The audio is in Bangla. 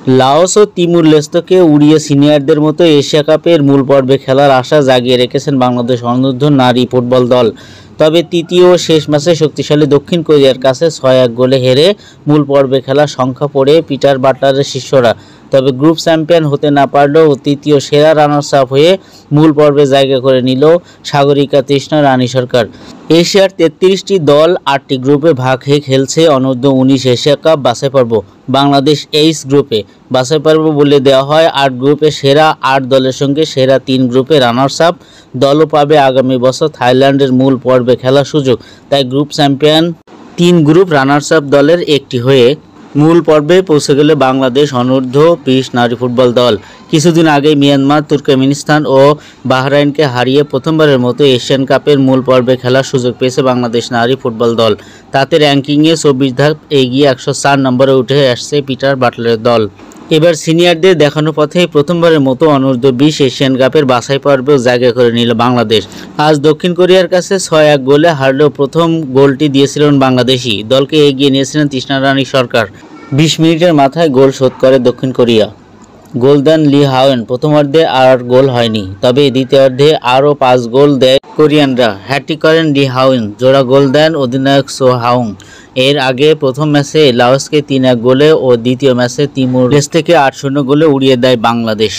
লাওস ও তিমুর লেস্তোকে উড়িয়ে সিনিয়রদের মতো এশিয়া কাপের মূল পর্বে খেলার আশা জাগিয়ে রেখেছেন বাংলাদেশ অনূর্ধ্ব নারী ফুটবল দল। তবে তৃতীয় ও শেষ ম্যাচে শক্তিশালী দক্ষিণ কোরিয়ার কাছে ৬-১ গোলে হেরে মূল পর্বে খেলার সংখ্যা পড়ে পিটার বাটলারের শিষ্যরা। তবে গ্রুপ চ্যাম্পিয়ন হতে না পারলেও তৃতীয় সেরা রানার্স আপ হয়ে মূল পর্বে জায়গা করে নিল সাগরিকা তৃষ্ণা রানী সরকার। এশিয়ার ৩৩টি দল ৮টি গ্রুপে ভাগ হয়ে খেলছে অনূর্ধ্ব-১৯ এশিয়া কাপ বাছাই পর্ব। বাংলাদেশ এইচ গ্রুপে বাছাই পর্ব বলে দেওয়া হয় ৮ গ্রুপে সেরা ৮ দলের সঙ্গে সেরা ৩ গ্রুপে রানার্স আপ দলও পাবে আগামী বছর থাইল্যান্ডের মূল পর্বে খেলার সুযোগ। তাই group champion ৩ group runners up দলের একটি হয়ে মূল পর্বে পৌঁছে গেলে বাংলাদেশ অনূর্ধ্ব-২০ নারী ফুটবল দল। কিছুদিন আগে মিয়ানমার, তুর্কমেনিস্তান ও বাহরাইনকে হারিয়ে প্রথমবারের মতো এশিয়ান কাপের মূল পর্বে খেলার সুযোগ পেয়েছে বাংলাদেশ নারী ফুটবল দল। তাতে র্যাঙ্কিংয়ে ২৪ ধাপ এগিয়ে ১০৪ নম্বরে উঠে আসছে পিটার বাটলারের দল। এবার সিনিয়রদের দেখানো পথে প্রথমবারের মতো অনূর্ধ্ব-২০ এশিয়ান কাপের বাছাই পর্বেও জায়গা করে নিল বাংলাদেশ। আজ দক্ষিণ কোরিয়ার কাছে ৬-১ গোলে হারলেও প্রথম গোলটি দিয়েছিলেন বাংলাদেশি। দলকে এগিয়ে নিয়েছিলেন তৃষ্ণা রানী সরকার। ২০ মিনিটের মাথায় গোল শোধ করে দক্ষিণ কোরিয়া। গোল দেন লি হাওয়েন। প্রথমার্ধে আর গোল হয়নি, তবে দ্বিতীয়ার্ধে আরও ৫ গোল দেয় কোরিয়ানরা। হ্যাট্রিক করেন লি হাওয়েন, জোড়া গোল দেন অধিনায়ক সো হাউং। এর আগে প্রথম ম্যাচে লাওসকে ৩-১ গোলে ও দ্বিতীয় ম্যাচে তিমুর লেস্তোকে ৮-০ গোলে উড়িয়ে দেয় বাংলাদেশ।